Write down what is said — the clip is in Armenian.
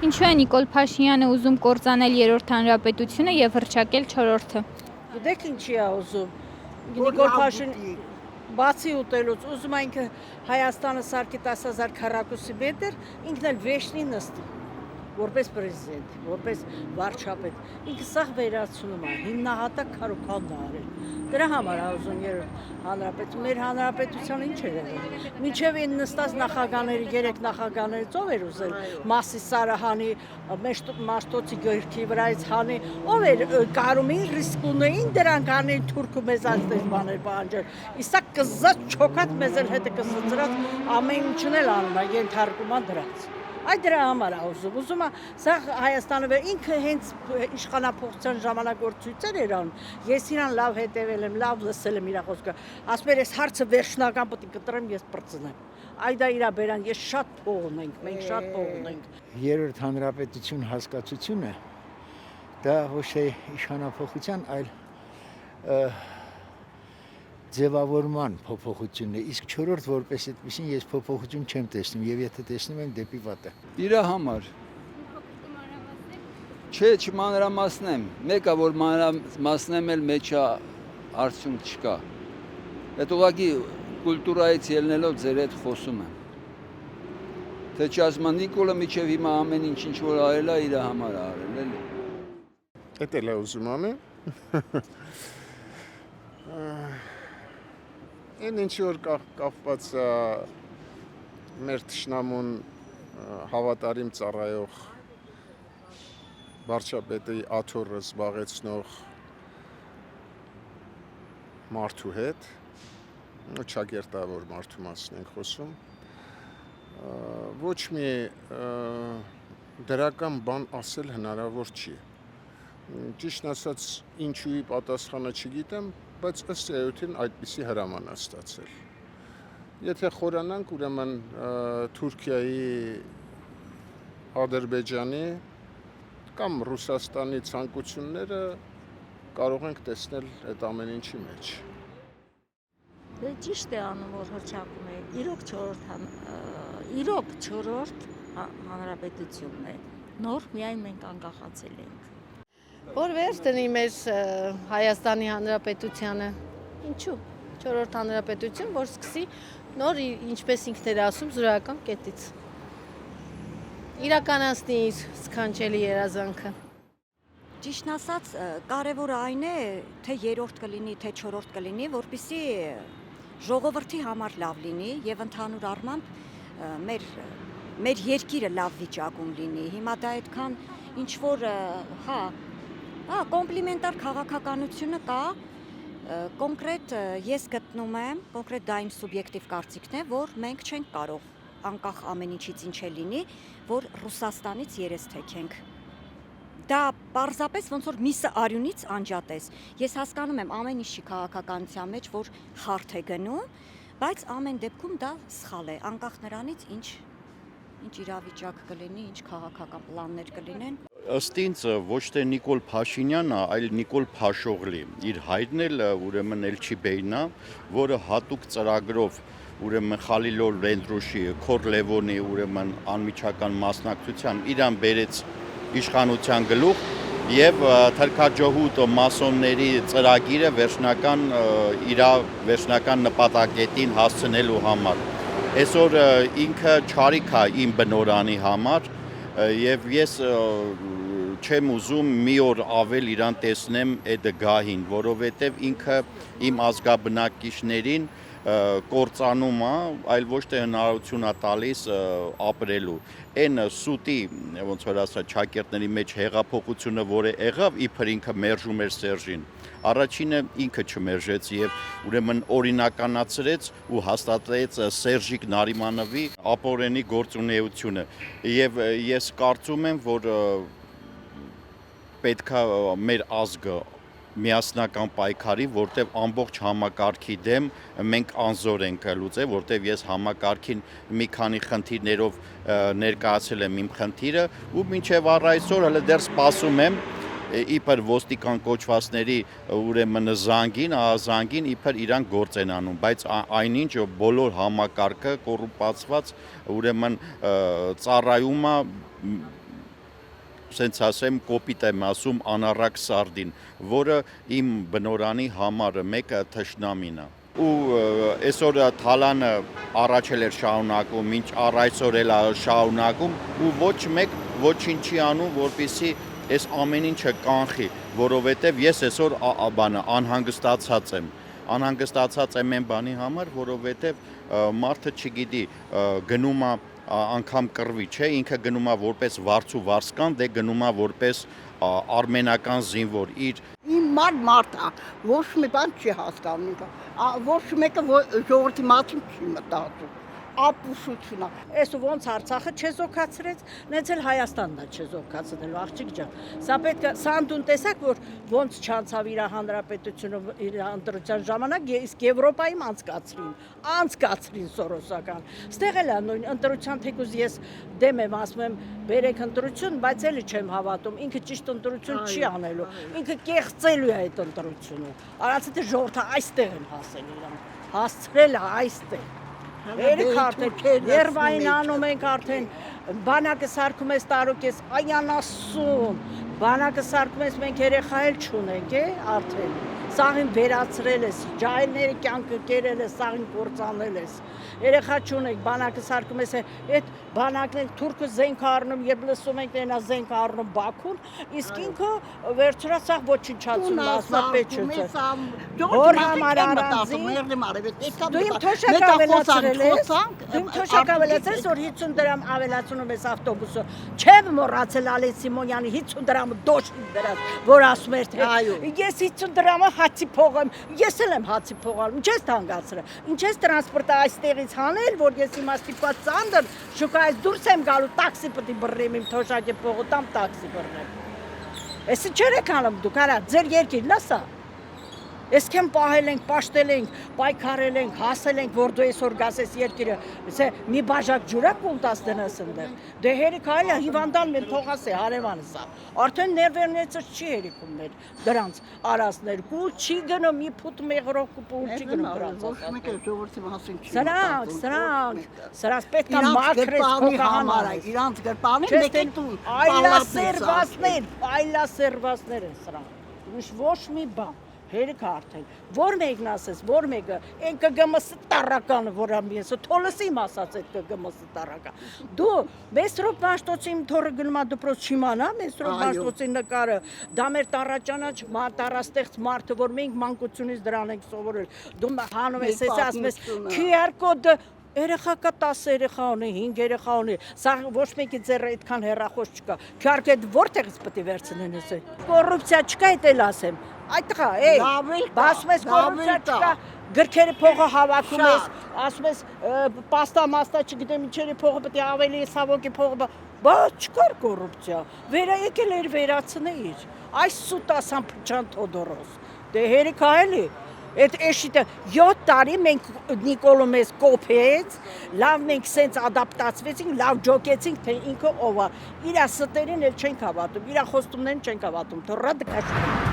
Ինչու է Նիկոլ Փաշինյանը ուզում կործանել երրորդ հանրապետությունը եւ հռչակել չորրորդը։ Գիտեք ինչի է ուզում։ Նիկոլ Փաշինյանը բացի ուտելուց ուզում է ինքը Հայաստանը սարքի 10,000 քառակուսի մետր, ինքն էլ վեշնի նստի, որպես պրեզիդենտ, որպես վարչապետ, ինքը սաղ վերացնում է, հիմնահատակ քարոքանն է արել։ Դրա համար է ուզում երրորդ հանրապետություն, մեր հանրապետության ինչ էր եղել։ Մինչև այն նստած նախագաների, 3 նախագաներից ով էր ուզել Մասի Սարահանի, Մաշտոցի Գորքի վրայից հանի, ով էր կարում էին ռիսկ ունեին դրանք անեն թուրքը մեզ այստեղ բաներ պահանջել։ Իսա կզած չոքած մեզ էլ հետը կսծրած ամեն ինչն էլ անում է, ենթարկում է դրանց։ Այդ դրա համար է ուզում է սա Հայաստանը ինքը հենց իշխանափոխության ժամանակ որ ցույցեր էր անում, ես իրան լավ հետևել եմ, լավ լսել եմ իր խոսքը, ասում էր ես հարցը վերջնական պետք է կտրեմ, ես պրծնեմ։ Այդ է իր բերան, ես շատ փող ունենք, մենք շատ փող ունենք։ Երրորդ հանրապետություն հասկացությունը դա ոչ թե իշխանափոխության, այլ ձևավորման փոփոխությունն է, իսկ չորրորդ որպես այդպեսին ես փոփոխություն չեմ տեսնում եւ եթե տեսնում եմ դեպի վատը։ Իր համար։ Չէ, չմանրամասնեմ։ Մեկը որ մանրամասնեմ էլ մեջա արդյունք չկա։ Այդ ուղղակի կուլտուրայից ելնելով ձեր հետ խոսում եմ։ Թե չասում Նիկոլը միջև հիմա ամեն ինչ որ արել է իր համար արել, էլի։ Էդ էլ է ուզում անի։ Այն ինչ որ կապված մեր թշնամուն հավատարիմ ծառայող վարչապետի աթոռը զբաղեցնող մարդու հետ, չագերտավոր մարդու մասին ենք խոսում, ոչ մի դրական բան ասել հնարավոր չի։ Ճիշտ ասած, ինչուի պատասխանը չգիտեմ, բայց ըստ էության այդպիսի հրաման է ստացել։ Եթե խորանանք, ուրեմն Թուրքիայի, Ադրբեջանի կամ Ռուսաստանի ցանկությունները կարող ենք տեսնել այդ ամեն ինչի մեջ։ Դե ճիշտ է անում, որ հռչակում է, իրոք չորրորդ հանրապետությունն է, նոր միայն մենք անկախացել ենք։ Որ վերջ տնի մեր Հայաստանի Հանրապետությանը, ինչու, չորրորդ հանրապետություն, որ սկսի նոր, ինչպես ինքն էր ասում, զրոյական կետից, իրականացնի իր սքանչելի երազանքը։ Ճիշտն ասած, կարևորը այն է, թե երրորդ կլինի, թե չորրորդ կլինի, որպեսզի ժողովրդի համար լավ լինի եւ ընդհանուր առմամբ մեր երկիրը լավ վիճակում լինի։ Հիմա դա այդքան ինչ որ, կոմպլիմենտար քաղաքականությունը կա, կոնկրետ ես գտնում եմ, կոնկրետ դա իմ սուբյեկտիվ կարծիքն է, որ մենք չենք կարող անկախ ամեն ինչից ինչ է լինի, որ Ռուսաստանից երես թեքենք։ Դա պարզապես ոնց որ միսը արյունից անջատես։ Ես հասկանում եմ ամեն ինչի քաղաքականության մեջ, որ խարթ է գնում, բայց ամեն դեպքում դա սխալ է, անկախ նրանից ինչ իրավիճակ կլինի, ինչ քաղաքական պլաններ կլինեն։ Ըստ ինձ ոչ թե Նիկոլ Փաշինյանը, այլ Նիկոլ Փաշօղլի։ Իր հայրն էլ ուրեմն Էլչիբեյնա, որը հատուկ ծրագրով ուրեմն Խալիլոր Ռենդրոշի, Քոր Լևոնի ուրեմն անմիջական մասնակցությամբ իրան բերեց իշխանության գլուխ եւ թրքաջոհուտ մասոնների ծրագիրը վերջնական նպատակետին հասցնելու համար։ Այսօր ինքը չարիք է իմ բնորանի համար եւ ես չեմ ուզում մի օր ավել իրան տեսնեմ այդ գահին, որովհետեւ ինքը իմ ազգաբնակիչներին կործանում է, այլ ոչ թե հնարավորություն է տալիս ապրելու։ Այն սուտի, ոնց որ ասա, ճակերտների մեջ հեղափոխությունը, որը եղավ, իբր ինքը մերժում էր Սերժին։ Առաջինը ինքը չմերժեց եւ ուրեմն օրինականացրեց ու հաստատեց Սերժիկ Նարիմանովի ապօրինի գործունեությունը եւ ես կարծում եմ, որ պետքա մեր ազգը միասնական պայքարի, որտեղ ամբողջ համակարգի դեմ մենք անզոր ենք լուծել, որտեղ ես համակարգին մի քանի խնդիրներով ներկայացել եմ իմ խնդիրը ու մինչև առ այսօր հələ դեռ սպասում եմ իբր ոստիկան կոչվածների ուրեմն զանգին իբր իրան գործ են անում, բայց այնինչ բոլոր համակարգը կոռուպացված ուրեմն ծառայում է սենց ասեմ, կոպիտ եմ ասում, անառակ սարդին, որը իմ բնորանի համարը մեկը թշնամին է։ Ու այսօր թալանը առաջ էր շարունակում, մինչ առ այսօր էլ շարունակում ու ոչ մեկ ոչինչ չի անում, որպեսզի այս ամեն ինչը կանխի, որովհետև ես այսօր անհանգստացած եմ։ Անհանգստացած եմ այն բանի համար, որովհետև մարդը չգիտի գնում է անգամ կռվի, չէ, ինքը գնում է որպես վարձու վարսկան, դե գնում է որպես արմենական զինվոր իր Իմ մարդ է, ոչ մի բան չի հասկանում, ոչ մեկը ժողովրդի մասին չի մտածում, ապուշություն է։ Այս ոնց Արցախը չեզոքացրեց, նենց էլ Հայաստանն է չեզոքացնելու, աղջիկ ջան։ Սա պետք է, սա ընդուն տեսակ, որ ոնց չանցավ իր հանրապետությունը իր ընտրության ժամանակ, իսկ Եվրոպայում անցկացրին Սորոսական։ Ստեղ էլ է նույն ընտրության թեկուզ ես դեմ եմ ասում եմ, բերեք ընտրություն, բայց էլի չեմ հավատում, ինքը ճիշտ ընտրություն չի անելու, ինքը կեղծելու է այդ ընտրությունը։ Արածը թե ժողովուրդը այստեղ են հասել իրան, հասցրել է այստեղ։ Երեք արդեն երվային անում ենք արդեն, բանակը սարքում ես տարուկ ես, այանասում, բանակը սարքում ես մենք երեխա էլ չունենք, արդեն, սաղին վերացրել ես, ջահելների կյանքը կերել ես, սաղին կործանել ես, երեխա չունենք, բանակը սարքում ես, այդ բանակն ենք թուրքը զենք առնում, երբ լսում ենք նենա զենք առնում Բաքուն, իսկ ինքը վերջրացավ ոչնչացում ասմապետ չծր, հոր համար առանձին, դու իմ թոշակ ավելացրել ես, որ 50 դրամ ավելացնում ես ավտոբուսը, չեմ մոռացել Ալեն Սիմոնյանի 50 դրամը դոշին դրած, որ ասում էր թե ես 50 դրամը հացի փող եմ, ես էլ եմ հացի փողալ, ինչ ես թանկացրել, ինչ ես տրանսպորտը այստեղից հանել, որ ես հիմա ստիպված ծանր շուկայից դուրս եմ գալու, տաքսի պետք է բռնեմ իմ թոշակի փողը, տամ տաքսի բռնեմ։ Էսի չեք անում դուք, արա, ձեր երկիրն է սա։ Այսքան պահել ենք, պաշտել ենք, պայքարել ենք, հասել ենք, որ դու այսօր գաս այս երկիրը, մի բաժակ ջուրա կուլտաս դնես ընդեղ։ Դե հերիք այլ է, հիվանդան մեր թողաս է, հարևանը սա։ Արդեն ներվերնեցս չի հերիքում մեր դրանց արասներ, կուլ չի գնում, մի փուտ մեղրով կուլ չի գնում դրանց։ Ոչ մեկը ժողովրդի մասին չի սրանց պետք է մաքրես փոխանալ։ Իրանց գրպանին մեկին տուն։ Այլասերվածներ են սրանք։ Ուրիշ ոչ մի բան։ Հերիք արդեն, որ մեկն ասես, որ մեկը, են ԿԳՄՍ տարրականը, որ ամիս, թոլսի իմ ասած այդ ԿԳՄՍ տարրական։ Դու Մեսրոպ Մաշտոցի իմ թորը գնում է դպրոց չիմանա, Մեսրոպ Մաշտոցի նկարը, դա մեր տարաճանաչ տարաստեղծ մարդը, որ մենք մանկությունից դրան ենք սովորել, դու հանում ես, ես ասում ես, QR կոդը, երեխա կա 10 երեխա ունի, 5 երեխա ունի, սա ոչ մեկի ձեռը այդքան հեռախոս չկա, QR կոդը որտեղից պետք է վերցնեն ես։ Կոռուպցիա չկա, այդ էլ ասեմ։ Այդտեղ է, ասում ես կոռուպցիա չկա, գրքերի փողը հավաքում ես, ասում ես պաստամաստա չգիտեմ ինչերի փողը պետք է ավելի սավոկի փողը, բայց չկար կոռուպցիա, եկել էր վերացնել, այս սուտ ասան Փչան Թոդորոս, դե հերիք այլի, այդ էշիտը 7 տարի մենք Նիկոլը մեզ կոփեց, լավ մենք սենց ադապտացվեցինք, լավ ջոկեցինք, թե ինքը ով է, իրա ստերին էլ չենք հավատում, իրա խոստումներին չենք հավատում, թռա դկաշ